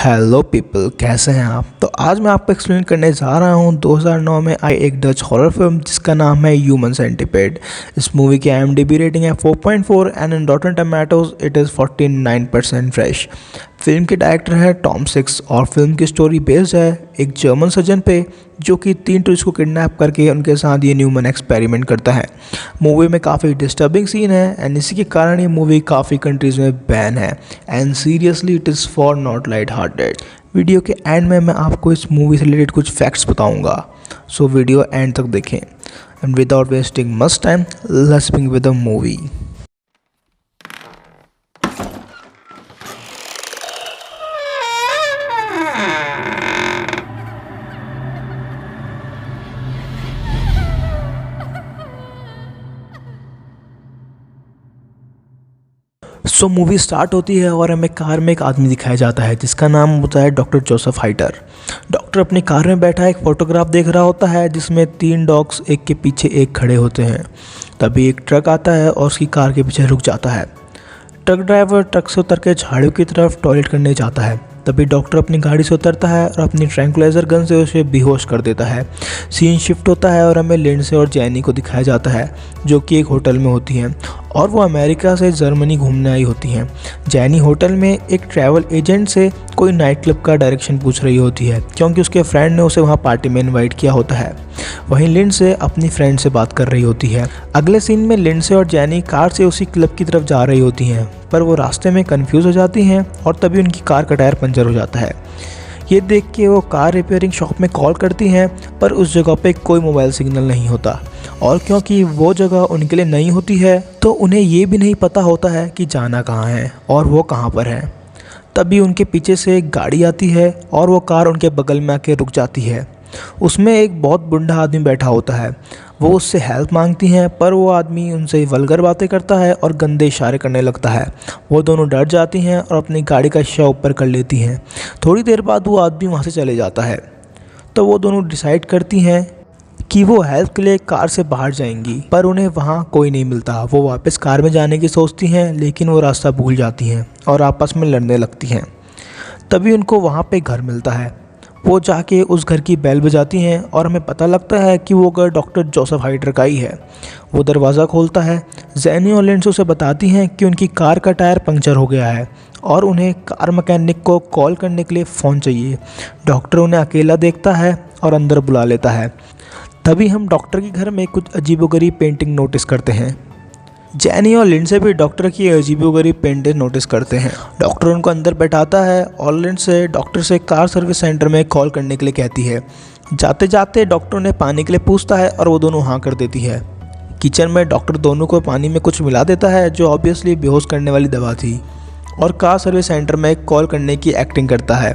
Hello people, कैसे हैं आप। तो आज मैं आपको एक्सप्लेन करने जा रहा हूं 2009 में आई एक डच हॉरर फिल्म जिसका नाम है ह्यूमन सेंटीपेड। इस मूवी की IMDb रेटिंग है 4.4 and in रॉटन tomatoes it is 49% fresh. Film के डायरेक्टर है टॉम सिक्स और फिल्म की स्टोरी बेस्ड है एक जर्मन सर्जन पे जो कि 3 टूरिस्ट को किडनैप करके उनके साथ ये ह्यूमन एक्सपेरिमेंट करता है। मूवी में काफ़ी डिस्टर्बिंग सीन है एंड इसी के कारण ये मूवी काफ़ी कंट्रीज़ में बैन है and seriously it is for not light hearted. Video के एंड में मैं आपको इस मूवी से रिलेटेड कुछ फैक्ट्स बताऊंगा, सो वीडियो एंड तक देखें and without wasting much time let's begin with the movie. So movie start होती है और हमें कार में एक आदमी दिखाया जाता है जिसका नाम होता है डॉक्टर जोसेफ हाइटर। डॉक्टर अपनी कार में बैठा एक फ़ोटोग्राफ देख रहा होता है जिसमें 3 डॉग्स एक के पीछे एक खड़े होते हैं। तभी एक ट्रक आता है और उसकी कार के पीछे रुक जाता है। ट्रक ड्राइवर ट्रक से उतर के झाड़ियों की तरफ टॉयलेट करने जाता है। तभी डॉक्टर अपनी गाड़ी से उतरता है और अपनी ट्रैंकुलाइजर गन से उसे बेहोश कर देता है। सीन शिफ्ट होता है और हमें लिंडसे और जैनी को दिखाया जाता है जो कि एक होटल में होती हैं और वो अमेरिका से जर्मनी घूमने आई होती हैं। जैनी होटल में एक ट्रैवल एजेंट से कोई नाइट क्लब का डायरेक्शन पूछ रही होती है क्योंकि उसके फ्रेंड ने उसे वहाँ पार्टी में इनवाइट किया होता है। वहीं लिंडसे अपनी फ्रेंड से बात कर रही होती है। अगले सीन में लिंडसे और जैनी कार से उसी क्लब की तरफ जा रही होती हैं पर वो रास्ते में कंफ्यूज हो जाती हैं और तभी उनकी कार का टायर पंचर हो जाता है। ये देख के वो कार रिपेयरिंग शॉप में कॉल करती हैं पर उस जगह पे कोई मोबाइल सिग्नल नहीं होता और क्योंकि वो जगह उनके लिए नहीं होती है तो उन्हें ये भी नहीं पता होता है कि जाना कहाँ है और वो कहाँ पर है। तभी उनके पीछे से एक गाड़ी आती है और वो कार उनके बगल में आके रुक जाती है। उसमें एक बहुत बुढ़ा आदमी बैठा होता है। वो उससे हेल्प मांगती हैं पर वो आदमी उनसे वल्गर बातें करता है और गंदे इशारे करने लगता है। वो दोनों डर जाती हैं और अपनी गाड़ी का शीशा ऊपर कर लेती हैं। थोड़ी देर बाद वो आदमी वहाँ से चले जाता है तो वो दोनों डिसाइड करती हैं कि वो हेल्प के लिए कार से बाहर जाएंगी पर उन्हें वहाँ कोई नहीं मिलता। वो वापस कार में जाने की सोचती हैं लेकिन वो रास्ता भूल जाती हैं और आपस में लड़ने लगती हैं। तभी उनको वहाँ पे घर मिलता है। वो जाके उस घर की बेल बजाती हैं और हमें पता लगता है कि वो घर डॉक्टर जोसेफ हाइटर का ही है। वो दरवाज़ा खोलता है। जैनी और लिंडसे उसे बताती हैं कि उनकी कार का टायर पंक्चर हो गया है और उन्हें कार मैकेनिक को कॉल करने के लिए फ़ोन चाहिए। डॉक्टर उन्हें अकेला देखता है और अंदर बुला लेता है। तभी हम डॉक्टर के घर में कुछ अजीबोगरीब पेंटिंग नोटिस करते हैं। जैनी और लिंडसे भी डॉक्टर की अजीबोगरीब पेंटिंग नोटिस करते हैं। डॉक्टर उनको अंदर बैठाता है और लिंडसे डॉक्टर से कार सर्विस सेंटर में कॉल करने के लिए कहती है। जाते जाते डॉक्टर उन्हें पानी के लिए पूछता है और वो दोनों हाँ कर देती है। किचन में डॉक्टर दोनों को पानी में कुछ मिला देता है जो ऑब्वियसली बेहोश करने वाली दवा थी और कार सर्विस सेंटर में कॉल करने की एक्टिंग करता है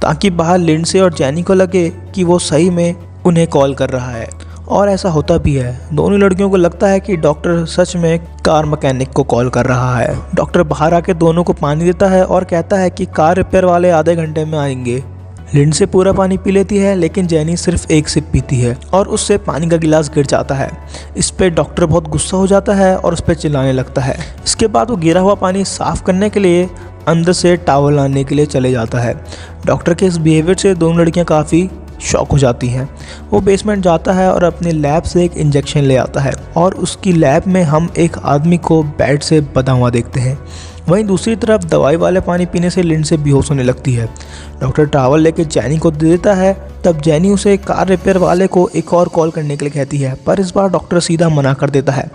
ताकि बाहर लिंडसे और जैनी को लगे कि वो सही में उन्हें कॉल कर रहा है और ऐसा होता भी है। दोनों लड़कियों को लगता है कि डॉक्टर सच में कार मैकेनिक को कॉल कर रहा है। डॉक्टर बाहर आके दोनों को पानी देता है और कहता है कि कार रिपेयर वाले आधे घंटे में आएंगे। लिंडसे पूरा पानी पी लेती है लेकिन जैनी सिर्फ एक सिप पीती है और उससे पानी का गिलास गिर जाता है। इस पे डॉक्टर बहुत गुस्सा हो जाता है और उस पर चिल्लाने लगता है। इसके बाद वो गिरा हुआ पानी साफ करने के लिए अंदर से टॉवल लाने के लिए चले जाता है। डॉक्टर के इस बिहेवियर से दोनों लड़कियाँ काफ़ी शॉक हो जाती हैं। वो बेसमेंट जाता है और अपने लैब से एक इंजेक्शन ले आता है और उसकी लैब में हम एक आदमी को बेड से बंधा हुआ देखते हैं। वहीं दूसरी तरफ दवाई वाले पानी पीने से लिंडसे बेहोश होने लगती है। डॉक्टर टावल लेके जैनी को दे देता है। तब जैनी उसे कार रिपेयर वाले को एक और कॉल करने के लिए कहती है पर इस बार डॉक्टर सीधा मना कर देता है।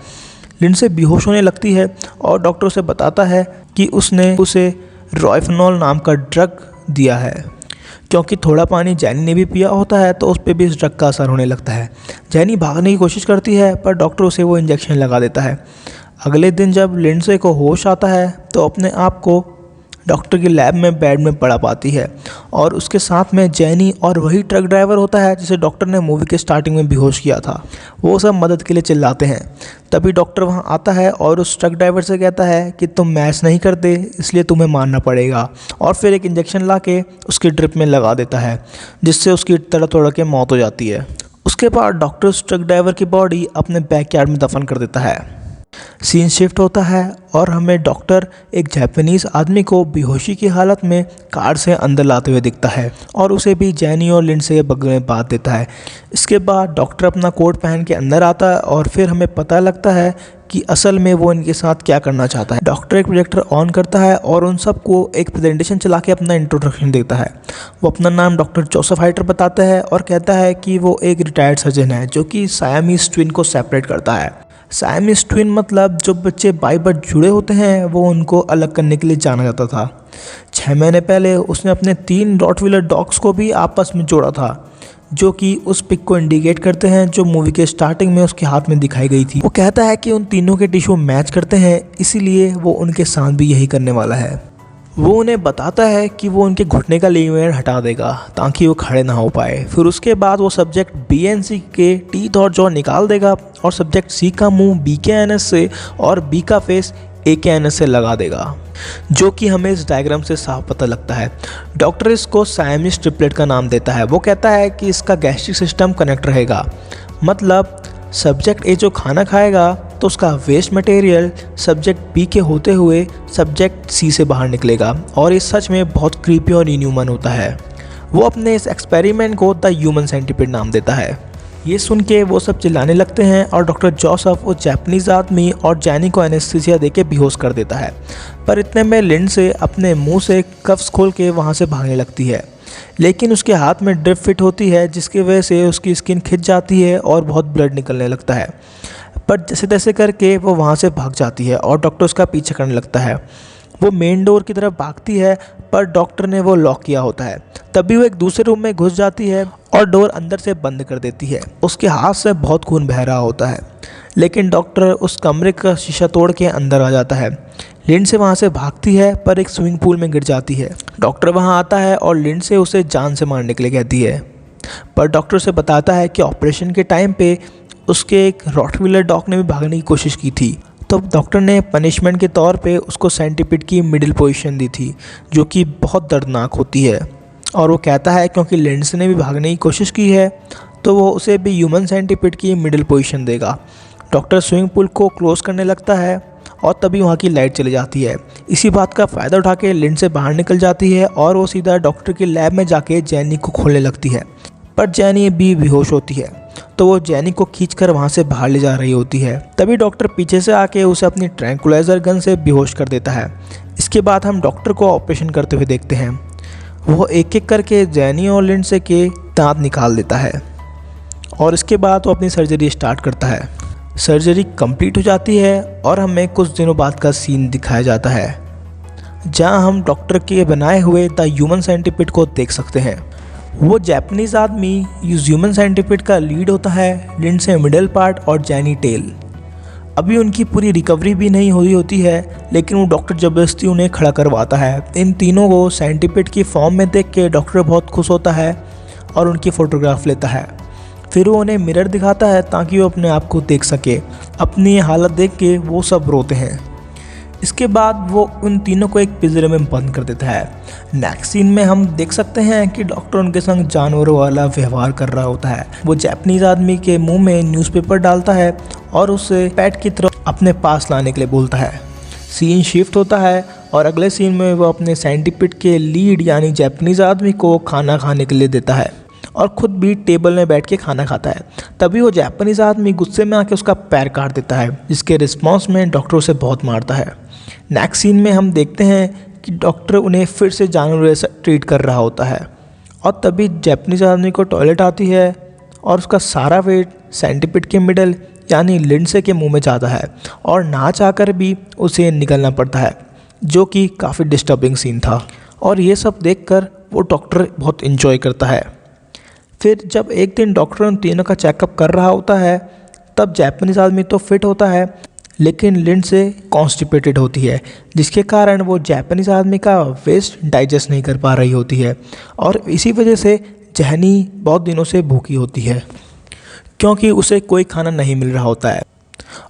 लिंडसे बेहोश होने लगती है और डॉक्टर उसे बताता है कि उसने उसे रॉयफेनॉल नाम का ड्रग दिया है। क्योंकि थोड़ा पानी जैनी ने भी पिया होता है तो उस पर भी इस ड्रग का असर होने लगता है। जैनी भागने की कोशिश करती है पर डॉक्टर उसे वो इंजेक्शन लगा देता है। अगले दिन जब लिंडसे को होश आता है तो अपने आप को डॉक्टर की लैब में बेड में पड़ा पाती है और उसके साथ में जैनी और वही ट्रक ड्राइवर होता है जिसे डॉक्टर ने मूवी के स्टार्टिंग में बेहोश किया था। वो सब मदद के लिए चिल्लाते हैं। तभी डॉक्टर वहाँ आता है और उस ट्रक ड्राइवर से कहता है कि तुम मैच नहीं करते इसलिए तुम्हें मारना पड़ेगा और फिर एक इंजेक्शन ला के उसकी ड्रिप में लगा देता है जिससे उसकी तड़प के मौत हो जाती है। उसके बाद डॉक्टर उस ट्रक ड्राइवर की बॉडी अपने बैकयार्ड में दफन कर देता है। सीन शिफ्ट होता है और हमें डॉक्टर एक जापानीज आदमी को बेहोशी की हालत में कार से अंदर लाते हुए दिखता है और उसे भी जैनी और लिंडसे बगल में बांध देता है। इसके बाद डॉक्टर अपना कोट पहन के अंदर आता है और फिर हमें पता लगता है कि असल में वो इनके साथ क्या करना चाहता है। डॉक्टर एक प्रोजेक्टर ऑन करता है और उन सबको एक प्रेजेंटेशन चला के अपना इंट्रोडक्शन देता है। वो अपना नाम डॉक्टर जोसेफ हाइटर बताता है और कहता है कि वो एक रिटायर्ड सर्जन है जो कि सायामीज ट्विन को सेपरेट करता है। साइमिस ट्विन मतलब जो बच्चे बाई बर्थ जुड़े होते हैं वो उनको अलग करने के लिए जाना जाता था। 6 महीने पहले उसने अपने 3 रॉटवीलर डॉग्स को भी आपस में जोड़ा था, जो कि उस पिक को इंडिकेट करते हैं जो मूवी के स्टार्टिंग में उसके हाथ में दिखाई गई थी। वो कहता है कि उन तीनों के टिश्यू मैच करते हैं, इसीलिए वो उनके साथ भी यही करने वाला है। वो उन्हें बताता है कि वो उनके घुटने का लिगामेंट हटा देगा ताकि वो खड़े ना हो पाए। फिर उसके बाद वो सब्जेक्ट बी एंड सी के टीथ और जॉ निकाल देगा और सब्जेक्ट सी का मुंह बी के एन एस से और बी का फेस ए के एन एस से लगा देगा, जो कि हमें इस डायग्राम से साफ पता लगता है। डॉक्टर इसको साइमिस ट्रिपलेट का नाम देता है। वो कहता है कि इसका गैस्ट्रिक सिस्टम कनेक्ट रहेगा, मतलब सब्जेक्ट ए जो खाना खाएगा तो उसका वेस्ट मटेरियल सब्जेक्ट बी के होते हुए सब्जेक्ट सी से बाहर निकलेगा और ये सच में बहुत क्रीपी और इनह्यूमन होता है। वो अपने इस एक्सपेरिमेंट को द ह्यूमन सेंटीपीड नाम देता है। ये सुन के वो सब चिल्लाने लगते हैं और डॉक्टर जोसेफ उस जापानीज आदमी और जैनी को एनेस्थीसिया देके बेहोश कर देता है। पर इतने में लिंडसे अपने मुंह से कफ्स खोल के वहाँ से भागने लगती है, लेकिन उसके हाथ में ड्रिप फिट होती है जिसकी वजह से उसकी स्किन खिंच जाती है और बहुत ब्लड निकलने लगता है। पर जैसे तैसे करके वो वहाँ से भाग जाती है और डॉक्टर उसका पीछे करने लगता है। वो मेन डोर की तरफ भागती है पर डॉक्टर ने वो लॉक किया होता है। तभी वो एक दूसरे रूम में घुस जाती है और डोर अंदर से बंद कर देती है। उसके हाथ से बहुत खून बह रहा होता है, लेकिन डॉक्टर उस कमरे का शीशा तोड़ के अंदर आ जाता है। लिंडसे वहाँ से भागती है पर एक स्विमिंग पूल में गिर जाती है। डॉक्टर वहाँ आता है और लिंडसे उसे जान से मारने के लिए कहती है, पर डॉक्टर उसे बताता है कि ऑपरेशन के टाइम पे उसके एक रॉटवीलर डॉग ने भी भागने की कोशिश की थी, तो डॉक्टर ने पनिशमेंट के तौर पे उसको सेंटीपीड की मिडिल पोजीशन दी थी, जो कि बहुत दर्दनाक होती है। और वो कहता है क्योंकि लिंडसे ने भी भागने की कोशिश की है तो वो उसे भी ह्यूमन सेंटीपीड की मिडिल पोजीशन देगा। डॉक्टर स्विमिंग पूल को क्लोज करने लगता है और तभी वहाँ की लाइट चली जाती है। इसी बात का फ़ायदा उठा के लिंडसे बाहर निकल जाती है और वो सीधा डॉक्टर के लैब में जाके जैनी को खोलने लगती है, पर जैनी भी बेहोश होती है तो वो जैनी को खींचकर वहाँ से बाहर ले जा रही होती है। तभी डॉक्टर पीछे से आके उसे अपनी ट्रैंकुलाइजर गन से बेहोश कर देता है। इसके बाद हम डॉक्टर को ऑपरेशन करते हुए देखते हैं। वो एक एक करके जैनी और लिंडसे के दांत निकाल देता है और इसके बाद वो अपनी सर्जरी स्टार्ट करता है। सर्जरी कंप्लीट हो जाती है और हमें कुछ दिनों बाद का सीन दिखाया जाता है, जहां हम डॉक्टर के बनाए हुए द ह्यूमन सेंटीपीड को देख सकते हैं। वो जापानीज आदमी इस ह्यूमन सेंटीपीड का लीड होता है, लिंडसे मिडल पार्ट और जैनी टेल। अभी उनकी पूरी रिकवरी भी नहीं हुई होती है, लेकिन वो डॉक्टर ज़बरदस्ती उन्हें खड़ा करवाता है। इन तीनों को सेंटीपीड की फॉर्म में देख के डॉक्टर बहुत खुश होता है और उनकी फ़ोटोग्राफ लेता है। फिर वो उन्हें मिरर दिखाता है ताकि वो अपने आप को देख सके। अपनी हालत देख के वो सब रोते हैं। इसके बाद वो उन तीनों को एक पिंजरे में बंद कर देता है। नेक्स्ट सीन में हम देख सकते हैं कि डॉक्टर उनके संग जानवरों वाला व्यवहार कर रहा होता है। वो जापानीज आदमी के मुंह में न्यूज़पेपर डालता है और उसे पेट की तरफ अपने पास लाने के लिए बोलता है। सीन शिफ्ट होता है और अगले सीन में वो अपने सेंटीपीड के लीड यानी जापानीज आदमी को खाना खाने के लिए देता है और खुद भी टेबल में बैठ के खाना खाता है। तभी वो जापानीज आदमी गुस्से में आके उसका पैर काट देता है, जिसके रिस्पॉन्स में डॉक्टर उसे बहुत मारता है। नेक्स्ट सीन में हम देखते हैं कि डॉक्टर उन्हें फिर से जानवर जैसा ट्रीट कर रहा होता है और तभी जापानीज आदमी को टॉयलेट आती है और उसका सारा वेट सेंटीपीड के मिडल यानी लिंडसे के मुंह में जाता है और ना चाहकर भी उसे निकलना पड़ता है, जो कि काफ़ी डिस्टर्बिंग सीन था। और ये सब देखकर वो डॉक्टर बहुत इन्जॉय करता है। फिर जब एक दिन डॉक्टर उन तीनों का चेकअप कर रहा होता है तब जापानीज आदमी तो फिट होता है, लेकिन लिंडसे कॉन्स्टिपेटेड होती है, जिसके कारण वो जापानीज आदमी का वेस्ट डाइजेस्ट नहीं कर पा रही होती है और इसी वजह से जहनी बहुत दिनों से भूखी होती है, क्योंकि उसे कोई खाना नहीं मिल रहा होता है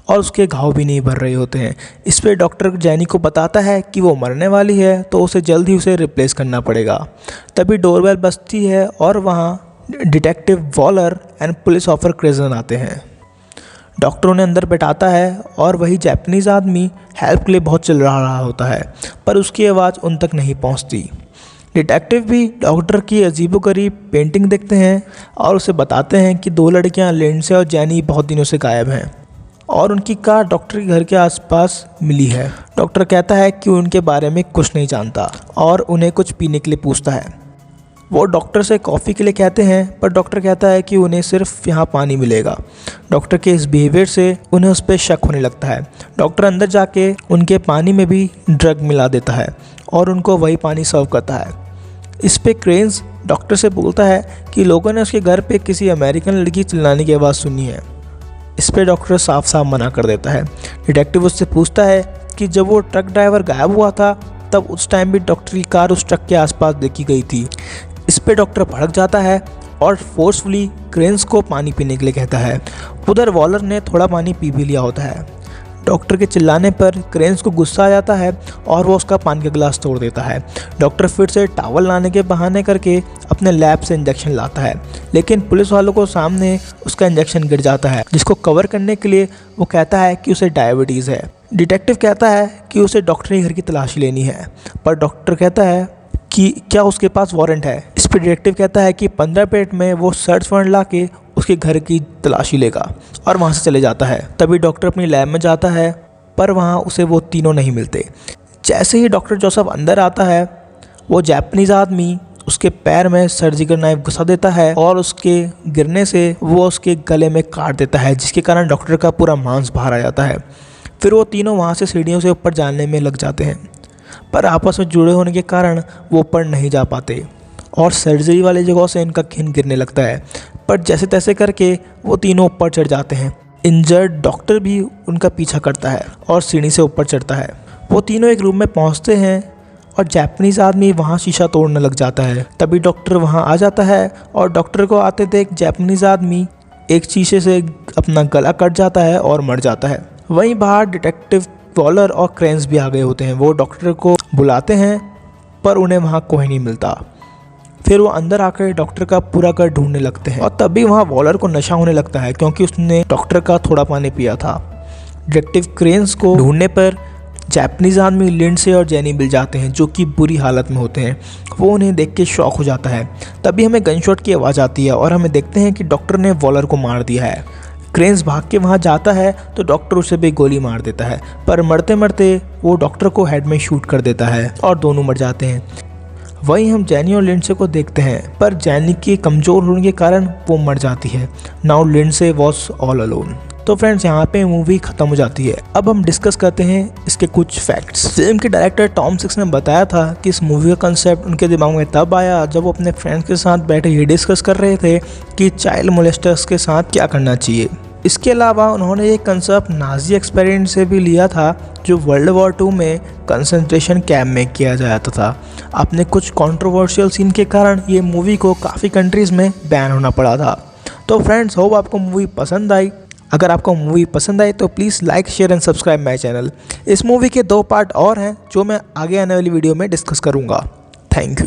और उसके घाव भी नहीं भर रहे होते हैं। इस पर डॉक्टर जैनी को बताता है कि वो मरने वाली है तो उसे जल्द ही उसे रिप्लेस करना पड़ेगा। तभी डोरबेल बजती है और वहाँ detective Waller and police officer क्रेजन आते हैं। डॉक्टर उन्हें अंदर बैठाता है और वही जापानीज़ आदमी हेल्प के लिए बहुत चिल्ला रहा होता है, पर उसकी आवाज़ उन तक नहीं पहुंचती। डिटेक्टिव भी डॉक्टर की अजीबोगरीब पेंटिंग देखते हैं और उसे बताते हैं कि 2 लड़कियां लिंडसे और जैनी बहुत दिनों से गायब हैं और उनकी कार डॉक्टर के घर के आसपास मिली है। डॉक्टर कहता है कि उनके बारे में कुछ नहीं जानता और उन्हें कुछ पीने के लिए पूछता है। वो डॉक्टर से कॉफ़ी के लिए कहते हैं, पर डॉक्टर कहता है कि उन्हें सिर्फ यहाँ पानी मिलेगा। डॉक्टर के इस बिहेवियर से उन्हें उस पर शक होने लगता है। डॉक्टर अंदर जाके उनके पानी में भी ड्रग मिला देता है और उनको वही पानी सर्व करता है। इस पे क्रेन्स डॉक्टर से बोलता है कि लोगों ने उसके घर पे किसी अमेरिकन लड़की चिल्लाने की आवाज़ सुनी है। इस पे डॉक्टर साफ साफ मना कर देता है। डिटेक्टिव उससे पूछता है कि जब वो ट्रक ड्राइवर गायब हुआ था तब उस टाइम भी डॉक्टर की कार उस ट्रक के आसपास देखी गई थी। इस पे डॉक्टर भड़क जाता है और फोर्सफुली क्रेन्स को पानी पीने के लिए कहता है। उधर वॉलर ने थोड़ा पानी पी भी लिया होता है। डॉक्टर के चिल्लाने पर क्रेन्स को गुस्सा आ जाता है और वो उसका पानी का गिलास तोड़ देता है। डॉक्टर फिर से टावल लाने के बहाने करके अपने लैब से इंजेक्शन लाता है, लेकिन पुलिस वालों को सामने उसका इंजेक्शन गिर जाता है, जिसको कवर करने के लिए वो कहता है कि उसे डायबिटीज़ है। डिटेक्टिव कहता है कि उसे डॉक्टर के घर की तलाशी लेनी है, पर डॉक्टर कहता है कि क्या उसके पास वारंट है। इस पर डिटेक्टिव कहता है कि 15 मिनट में वो सर्च वारंट ला के उसके घर की तलाशी लेगा और वहाँ से चले जाता है। तभी डॉक्टर अपनी लैब में जाता है, पर वहाँ उसे वो तीनों नहीं मिलते। जैसे ही डॉक्टर जोसेफ अंदर आता है, वो जापानीज़ आदमी उसके पैर में सर्जिकल नाइफ घुसा देता है और उसके गिरने से वो उसके गले में काट देता है, जिसके कारण डॉक्टर का पूरा मांस बाहर आ जाता है। फिर वो तीनों वहाँ से सीढ़ियों से ऊपर जाने में लग जाते हैं, पर आपस में जुड़े होने के कारण वो ऊपर नहीं जा पाते और सर्जरी वाली जगह से इनका खून गिरने लगता है। पर जैसे तैसे करके वो तीनों ऊपर चढ़ जाते हैं। इंजर्ड डॉक्टर भी उनका पीछा करता है और सीढ़ी से ऊपर चढ़ता है। वो तीनों एक रूम में पहुंचते हैं और जापानीज़ आदमी वहां शीशा तोड़ने लग जाता है। तभी डॉक्टर वहां आ जाता है और डॉक्टर को आते देख जापानीज़ आदमी एक शीशे से अपना गला कट जाता है और मर जाता है। वहीं बाहर डिटेक्टिव वॉलर और क्रेन्स भी आ गए होते हैं। वो डॉक्टर को बुलाते हैं, पर उन्हें वहाँ कोई नहीं मिलता। फिर वो अंदर आकर डॉक्टर का पूरा घर ढूंढने लगते हैं और तभी वहाँ वॉलर को नशा होने लगता है, क्योंकि उसने डॉक्टर का थोड़ा पानी पिया था। डिटेक्टिव क्रेन्स को ढूंढने पर जापानीज़ आदमी लिंडसे और जैनी मिल जाते हैं, जो कि बुरी हालत में होते हैं। वो उन्हें देख के शॉक हो जाता है। तभी हमें गनशॉट की आवाज़ आती है और हमें देखते हैं कि डॉक्टर ने वॉलर को मार दिया है। क्रेन्स भाग के वहाँ जाता है तो डॉक्टर उसे भी गोली मार देता है, पर मरते मरते वो डॉक्टर को हेड में शूट कर देता है और दोनों मर जाते हैं। वहीं हम जैनी और लिंडसे को देखते हैं, पर जैनी के कमज़ोर होने के कारण वो मर जाती है। Now Lindsay was all alone. तो फ्रेंड्स, यहाँ पे मूवी ख़त्म हो जाती है। अब हम डिस्कस करते हैं इसके कुछ फैक्ट्स। फिल्म के डायरेक्टर टॉम सिक्स ने बताया था कि इस मूवी का कंसेप्ट उनके दिमाग में तब आया जब वो अपने फ्रेंड्स के साथ बैठे ये डिस्कस कर रहे थे कि चाइल्ड मोलेस्टर्स के साथ क्या करना चाहिए। इसके अलावा उन्होंने ये कंसेप्ट नाजी एक्सपेरिमेंट से भी लिया था, जो वर्ल्ड वॉर 2 में कंसंट्रेशन कैंप में किया जाता था। अपने कुछ कंट्रोवर्शियल सीन के कारण ये मूवी को काफ़ी कंट्रीज़ में बैन होना पड़ा था। तो फ्रेंड्स, होप आपको मूवी पसंद आई। अगर आपको मूवी पसंद आई तो please like, share and subscribe my channel. इस मूवी के 2 पार्ट और हैं जो मैं आगे आने वाली वीडियो में डिस्कस करूँगा। Thank you.